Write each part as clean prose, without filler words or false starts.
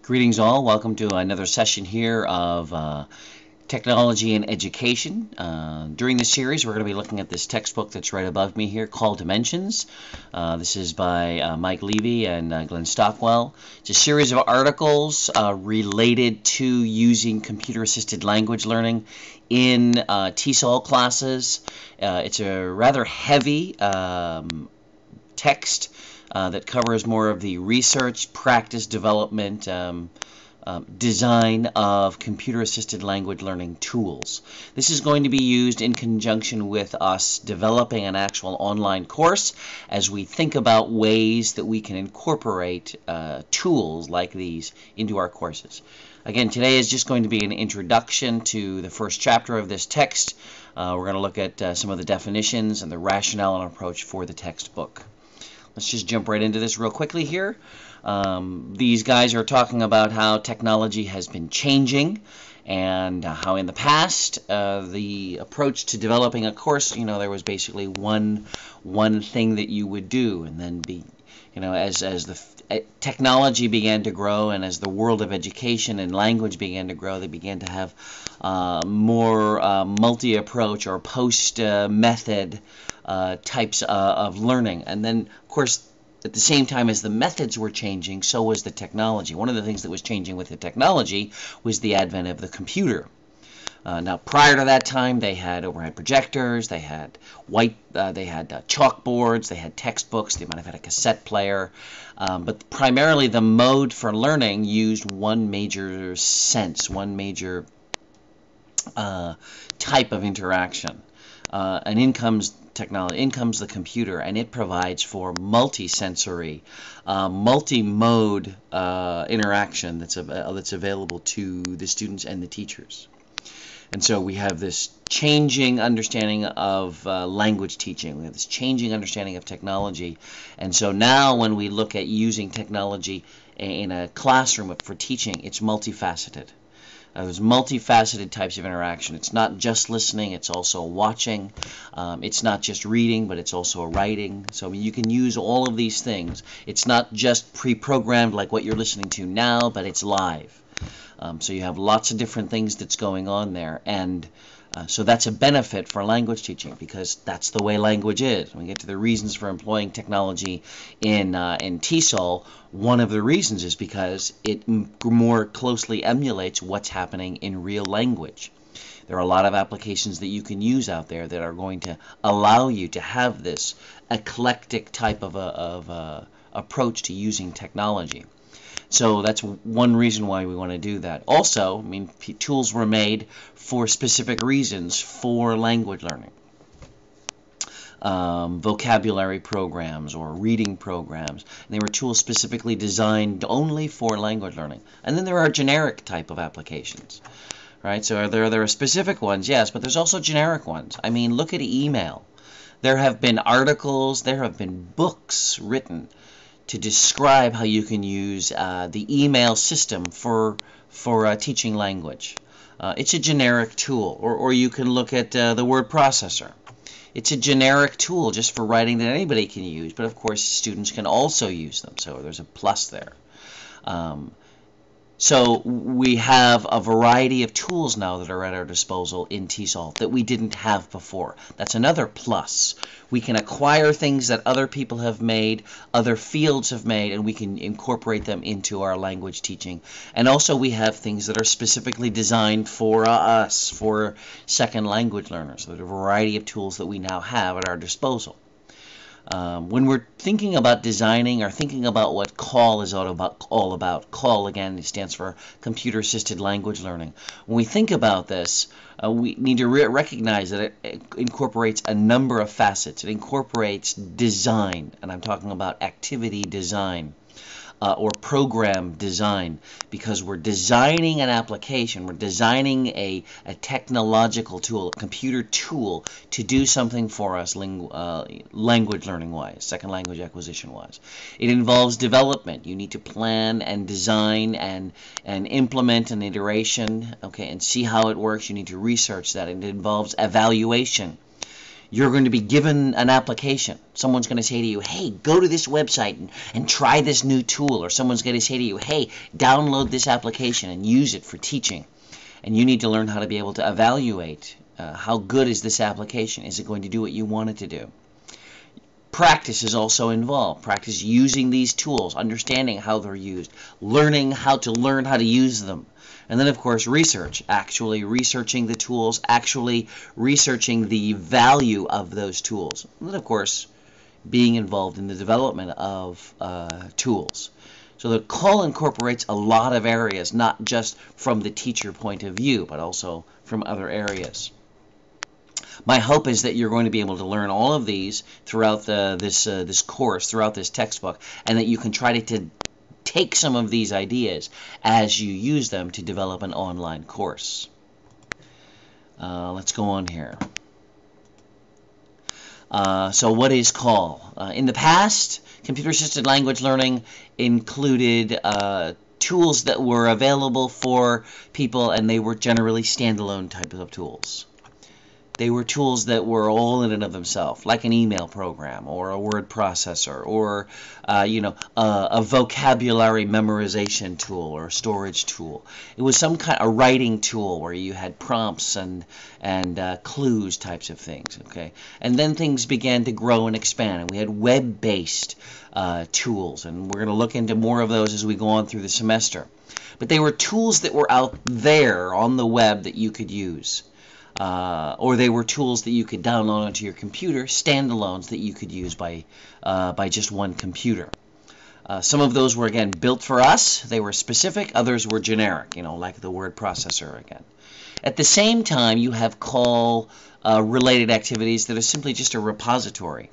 Greetings all. Welcome to another session here of Technology and Education. During this series, we're going to be looking at this textbook that's right above me here called Dimensions. This is by Mike Levy and Glen Stockwell. It's a series of articles related to using computer-assisted language learning in TESOL classes. It's a rather heavy text that covers more of the research, practice, development, design of computer-assisted language learning tools. This is going to be used in conjunction with us developing an actual online course as we think about ways that we can incorporate tools like these into our courses. Again, today is just going to be an introduction to the first chapter of this text. We're going to look at some of the definitions and the rationale and approach for the textbook. Let's just jump right into this real quickly here. These guys are talking about how technology has been changing and how in the past the approach to developing a course, there was basically one thing that you would do, and then as the technology began to grow and as the world of education and language began to grow, they began to have more multi-approach or post-method types of learning. And then, of course, at the same time as the methods were changing, so was the technology. One of the things that was changing with the technology was the advent of the computer. Now, prior to that time, they had overhead projectors, they had chalkboards, they had textbooks, they might have had a cassette player, but primarily the mode for learning used one major sense, one major type of interaction. And in comes technology, in comes the computer, and it provides for multi-sensory, multi-mode interaction that's available to the students and the teachers. And so we have this changing understanding of language teaching. We have this changing understanding of technology. And so now when we look at using technology in a classroom for teaching, it's multifaceted. There's multifaceted types of interaction. It's not just listening, it's also watching. It's not just reading, but it's also writing. So you can use all of these things. It's not just pre-programmed like what you're listening to now, but it's live. So you have lots of different things that's going on there. And so that's a benefit for language teaching because that's the way language is. When we get to the reasons for employing technology in TESOL, one of the reasons is because it more closely emulates what's happening in real language. There are a lot of applications that you can use out there that are going to allow you to have this eclectic type of approach to using technology. So that's one reason why we want to do that. Also, tools were made for specific reasons for language learning. Vocabulary programs or reading programs. And they were tools specifically designed only for language learning. And then there are generic type of applications. Right? So there are specific ones, yes, but there's also generic ones. Look at email. There have been articles, there have been books written to describe how you can use the email system for teaching language. It's a generic tool, or you can look at the word processor. It's a generic tool just for writing that anybody can use, but of course students can also use them, so there's a plus there. So we have a variety of tools now that are at our disposal in TESOL that we didn't have before. That's another plus. We can acquire things that other people have made, other fields have made, and we can incorporate them into our language teaching. And also we have things that are specifically designed for us, for second language learners. So there's a variety of tools that we now have at our disposal. When we're thinking about designing or thinking about what CALL is all about, CALL again stands for Computer Assisted Language Learning. When we think about this, we need to recognize that it incorporates a number of facets. It incorporates design, and I'm talking about activity design. Or program design, because we're designing an application, we're designing a technological tool, a computer tool to do something for us language learning wise, second language acquisition wise. It involves development. You need to plan and design and implement an iteration, okay, and see how it works. You need to research that. It involves evaluation. You're going to be given an application. Someone's going to say to you, hey, go to this website and try this new tool. Or someone's going to say to you, hey, download this application and use it for teaching. And you need to learn how to be able to evaluate how good is this application. Is it going to do what you want it to do? Practice is also involved. Practice using these tools, understanding how they're used, learning how to use them. And then, of course, research, actually researching the tools, actually researching the value of those tools. And then, of course, being involved in the development of tools. So the call incorporates a lot of areas, not just from the teacher point of view, but also from other areas. My hope is that you're going to be able to learn all of these throughout this course, throughout this textbook, and that you can try to take some of these ideas as you use them to develop an online course. Let's go on here. So what is CALL? In the past, computer-assisted language learning included tools that were available for people, and they were generally standalone types of tools. They were tools that were all in and of themselves, like an email program or a word processor or a vocabulary memorization tool or a storage tool. It was some kind of writing tool where you had prompts and clues types of things. Okay, and then things began to grow and expand, and we had web-based tools, and we're going to look into more of those as we go on through the semester. But they were tools that were out there on the web that you could use. Or they were tools that you could download onto your computer, standalones that you could use by just one computer. Some of those were, again, built for us. They were specific. Others were generic, like the word processor again. At the same time, you have call-related activities that are simply just a repository.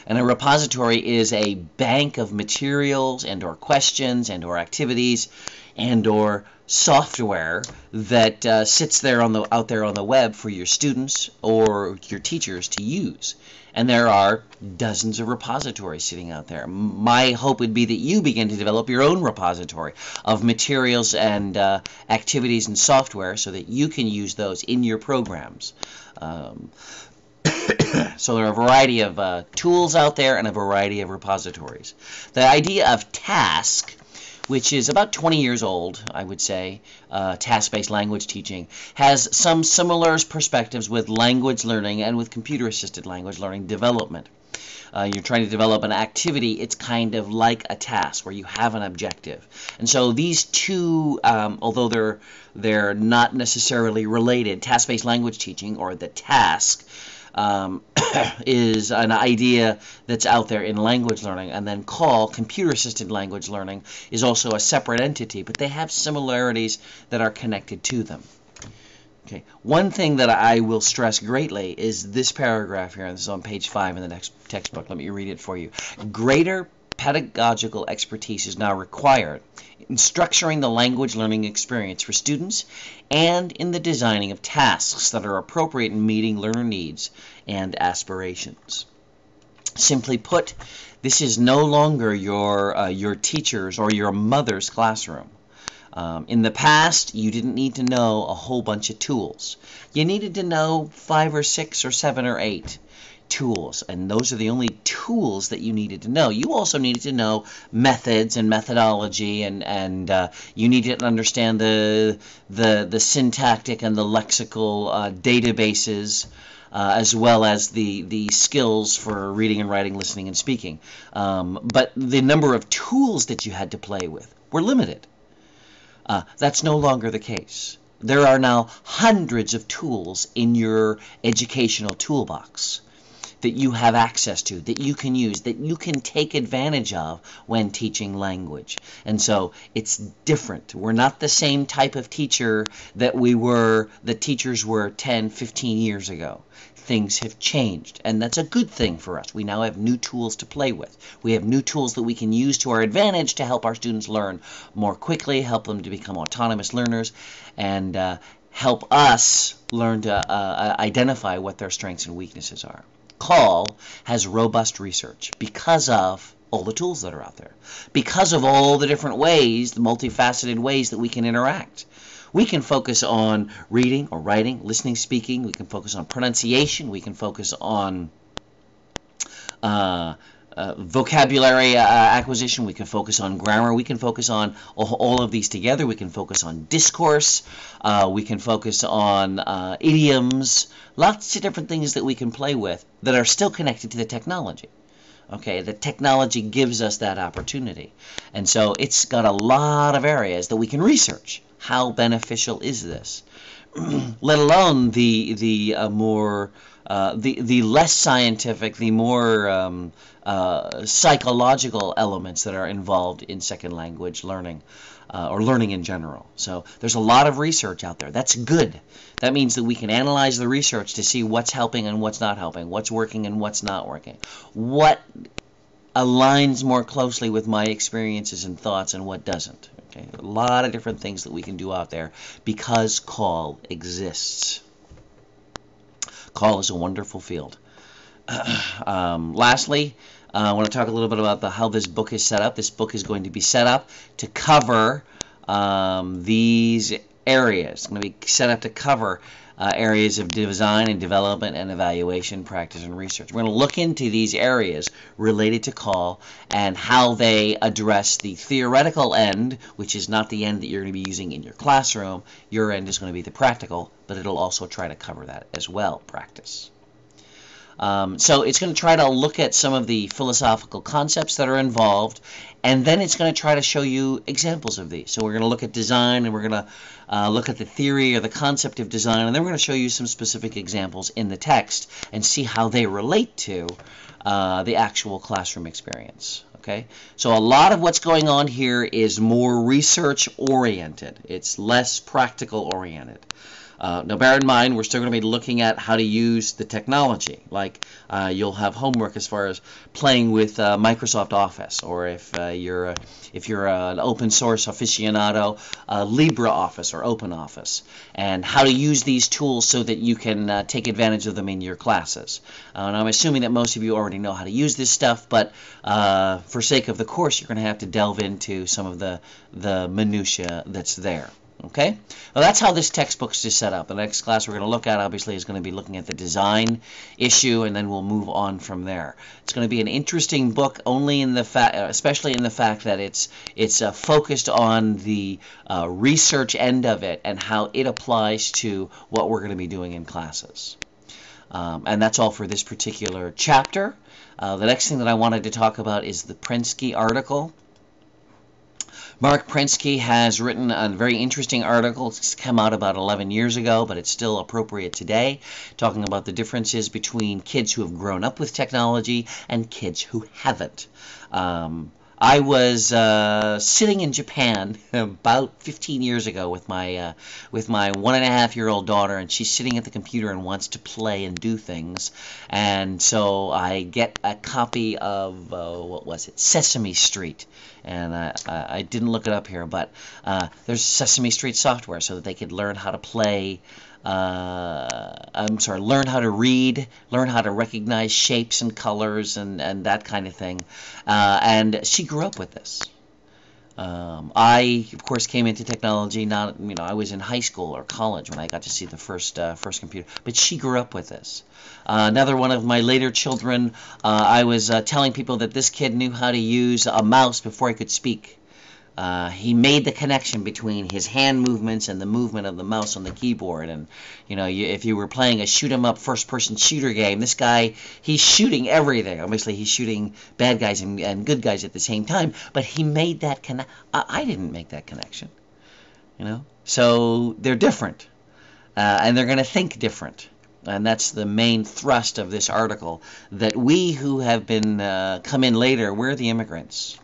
And a repository is a bank of materials and or questions and or activities and or software that sits there out there on the web for your students or your teachers to use. And there are dozens of repositories sitting out there. My hope would be that you begin to develop your own repository of materials and activities and software so that you can use those in your programs. So there are a variety of tools out there and a variety of repositories. The idea of task, which is about 20 years old, I would say, task-based language teaching, has some similar perspectives with language learning and with computer-assisted language learning development. You're trying to develop an activity, it's kind of like a task where you have an objective. And so these two, although they're not necessarily related, task-based language teaching, or the task, is an idea that's out there in language learning, and then CALL, computer-assisted language learning, is also a separate entity, but they have similarities that are connected to them. Okay. One thing that I will stress greatly is this paragraph here, and this is on page 5 in the next textbook. Let me read it for you. Greater pedagogical expertise is now required in structuring the language learning experience for students and in the designing of tasks that are appropriate in meeting learner needs and aspirations. Simply put, this is no longer your teacher's or your mother's classroom. In the past, you didn't need to know a whole bunch of tools. You needed to know 5 or 6 or 7 or 8 tools, and those are the only tools that you needed to know. You also needed to know methods and methodology, and you needed to understand the syntactic and the lexical databases, as well as the skills for reading and writing, listening and speaking. But the number of tools that you had to play with were limited. That's no longer the case. There are now hundreds of tools in your educational toolbox that you have access to, that you can use, that you can take advantage of when teaching language. And so it's different. We're not the same type of teacher that the teachers were 10, 15 years ago. Things have changed, and that's a good thing for us. We now have new tools to play with. We have new tools that we can use to our advantage to help our students learn more quickly, help them to become autonomous learners, and help us learn to identify what their strengths and weaknesses are. CALL has robust research because of all the tools that are out there, because of all the different ways, the multifaceted ways that we can interact We can focus on reading or writing, listening, speaking. We can focus on pronunciation. We can focus on vocabulary acquisition. We can focus on grammar. We can focus on all of these together. We can focus on discourse. We can focus on idioms. Lots of different things that we can play with that are still connected to the technology. Okay, the technology gives us that opportunity. And so it's got a lot of areas that we can research. How beneficial is this? Let alone the less scientific, the more psychological elements that are involved in second language learning, or learning in general. So there's a lot of research out there. That's good. That means that we can analyze the research to see what's helping and what's not helping, what's working and what's not working, what aligns more closely with my experiences and thoughts and what doesn't. Okay? A lot of different things that we can do out there because CALL exists. CALL is a wonderful field. Lastly, I want to talk a little bit about how this book is set up. This book is going to be set up to cover these areas. It's going to be set up to cover areas of design and development and evaluation, practice, and research. We're going to look into these areas related to CALL and how they address the theoretical end, which is not the end that you're going to be using in your classroom. Your end is going to be the practical, but it'll also try to cover that as well, practice. So it's going to try to look at some of the philosophical concepts that are involved, and then it's going to try to show you examples of these. So we're going to look at design, and we're going to look at the theory or the concept of design, and then we're going to show you some specific examples in the text and see how they relate to the actual classroom experience. Okay? So a lot of what's going on here is more research-oriented. It's less practical-oriented. Now, bear in mind, we're still going to be looking at how to use the technology. Like, you'll have homework as far as playing with Microsoft Office, or if you're an open source aficionado, LibreOffice or OpenOffice, and how to use these tools so that you can take advantage of them in your classes. And I'm assuming that most of you already know how to use this stuff, but for sake of the course, you're going to have to delve into some of the minutiae that's there. Okay? Well, that's how this textbook is set up. The next class we're going to look at, obviously, is going to be looking at the design issue, and then we'll move on from there. It's going to be an interesting book, only in the especially in the fact that it's focused on the research end of it and how it applies to what we're going to be doing in classes. And that's all for this particular chapter. The next thing that I wanted to talk about is the Prensky article. Mark Prensky has written a very interesting article. It's come out about 11 years ago, but it's still appropriate today, talking about the differences between kids who have grown up with technology and kids who haven't. I was sitting in Japan about 15 years ago with my 1.5-year-old daughter, and she's sitting at the computer and wants to play and do things. And so I get a copy of what was it, Sesame Street, and I didn't look it up here, but there's Sesame Street software so that they could learn how to play. Learn how to read, learn how to recognize shapes and colors and that kind of thing. And she grew up with this. I, of course, came into technology, I was in high school or college when I got to see the first computer, but she grew up with this. Another one of my later children, I was telling people that this kid knew how to use a mouse before he could speak. He made the connection between his hand movements and the movement of the mouse on the keyboard. And, if you were playing a shoot-'em-up first-person shooter game, this guy, he's shooting everything. Obviously, he's shooting bad guys and good guys at the same time. But he made that connection. I didn't make that connection, So they're different. And they're going to think different. And that's the main thrust of this article, that we who have been come in later, we're the immigrants.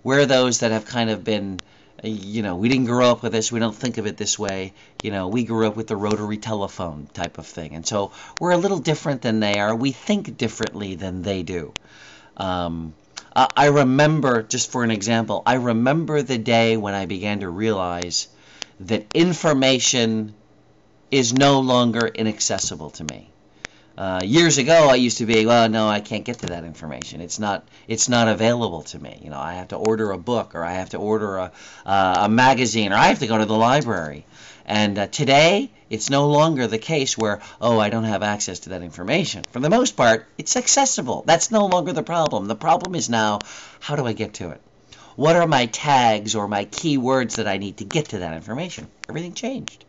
We're those that have kind of been, we didn't grow up with this, we don't think of it this way. We grew up with the rotary telephone type of thing. And so we're a little different than they are. We think differently than they do. I remember, just for an example, I remember the day when I began to realize that information is no longer inaccessible to me. Years ago, I used to be, well, no, I can't get to that information. It's not available to me. You know, I have to order a book, or I have to order a magazine, or I have to go to the library. And today, it's no longer the case where, oh, I don't have access to that information. For the most part, it's accessible. That's no longer the problem. The problem is now, how do I get to it? What are my tags or my keywords that I need to get to that information? Everything changed,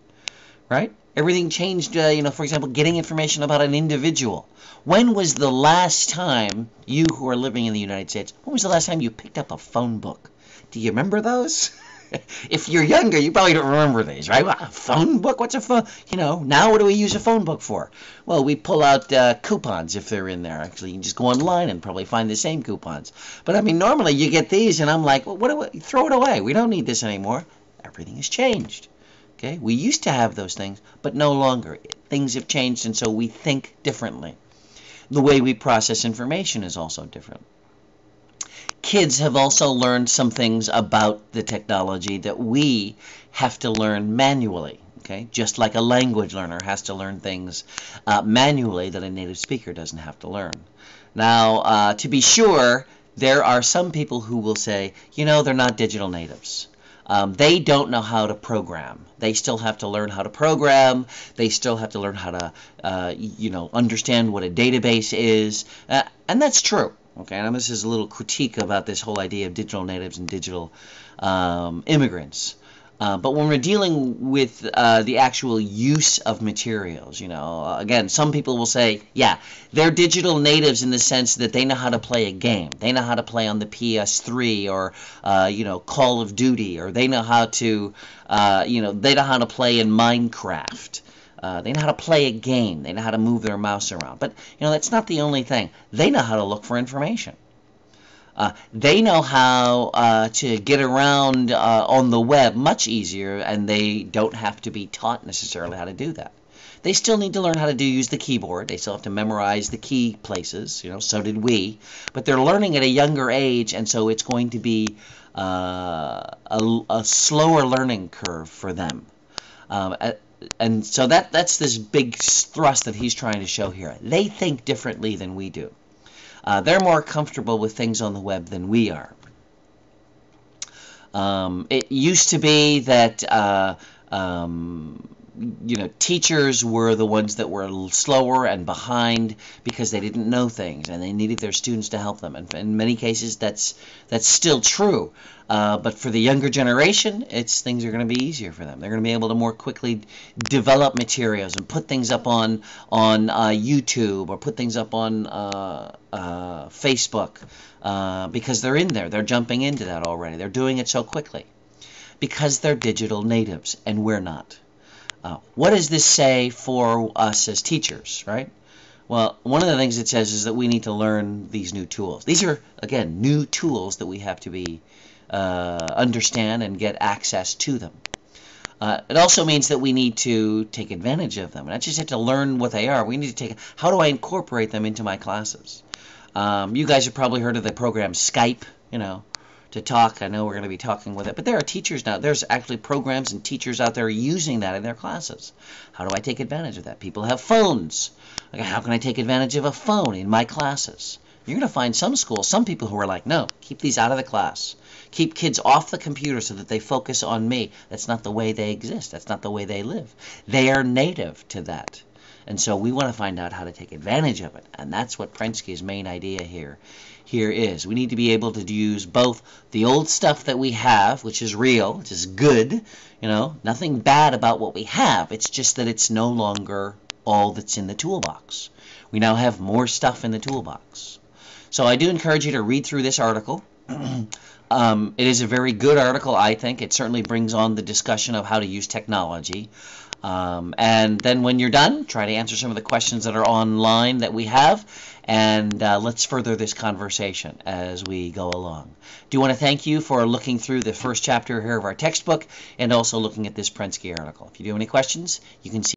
right? Everything changed, for example, getting information about an individual. When was the last time, you who are living in the United States, when was the last time you picked up a phone book? Do you remember those? If you're younger, you probably don't remember these, right? A phone book? What's a phone? Now what do we use a phone book for? Well, we pull out coupons if they're in there. Actually, you can just go online and probably find the same coupons. But, I mean, normally you get these, and I'm like, well, throw it away. We don't need this anymore. Everything has changed. Okay? We used to have those things, but no longer. Things have changed, and so we think differently. The way we process information is also different. Kids have also learned some things about the technology that we have to learn manually. Okay? Just like a language learner has to learn things manually that a native speaker doesn't have to learn. Now, to be sure, there are some people who will say, they're not digital natives. They don't know how to program. They still have to learn how to program. They still have to learn how to, understand what a database is. And that's true. Okay, and this is a little critique about this whole idea of digital natives and digital immigrants. But when we're dealing with the actual use of materials, again, some people will say, yeah, they're digital natives in the sense that they know how to play a game. They know how to play on the PS3 or, Call of Duty, or they know how to, they know how to play in Minecraft. They know how to play a game. They know how to move their mouse around. But, that's not the only thing. They know how to look for information. They know how to get around on the web much easier, and they don't have to be taught necessarily how to do that. They still need to learn how to use the keyboard. They still have to memorize the key places. So did we. But they're learning at a younger age, and so it's going to be a slower learning curve for them. And so that's this big thrust that he's trying to show here. They think differently than we do. They're more comfortable with things on the web than we are. It used to be that teachers were the ones that were slower and behind because they didn't know things, and they needed their students to help them. And in many cases, that's still true. But for the younger generation, things are going to be easier for them. They're going to be able to more quickly develop materials and put things up on YouTube, or put things up on Facebook, because they're in there. They're jumping into that already. They're doing it so quickly because they're digital natives, and we're not. What does this say for us as teachers, right? Well, one of the things it says is that we need to learn these new tools. These are, again, new tools that we have to be understand and get access to them. It also means that we need to take advantage of them. Not just have to learn what they are. We need to how do I incorporate them into my classes? You guys have probably heard of the program Skype, to talk. I know we're going to be talking with it, but there are teachers now. There's actually programs and teachers out there using that in their classes. How do I take advantage of that? People have phones. How can I take advantage of a phone in my classes? You're going to find some schools, some people who are like, no, keep these out of the class. Keep kids off the computer so that they focus on me. That's not the way they exist. That's not the way they live. They are native to that. And so we want to find out how to take advantage of it. And that's what Prensky's main idea here is. We need to be able to use both the old stuff that we have, which is real, which is good, nothing bad about what we have. It's just that it's no longer all that's in the toolbox. We now have more stuff in the toolbox. So I do encourage you to read through this article. It is a very good article, I think. It certainly brings on the discussion of how to use technology. And then when you're done, try to answer some of the questions that are online that we have, and let's further this conversation as we go along. Do want to thank you for looking through the first chapter here of our textbook, and also looking at this Prensky article. If you do have any questions, you can see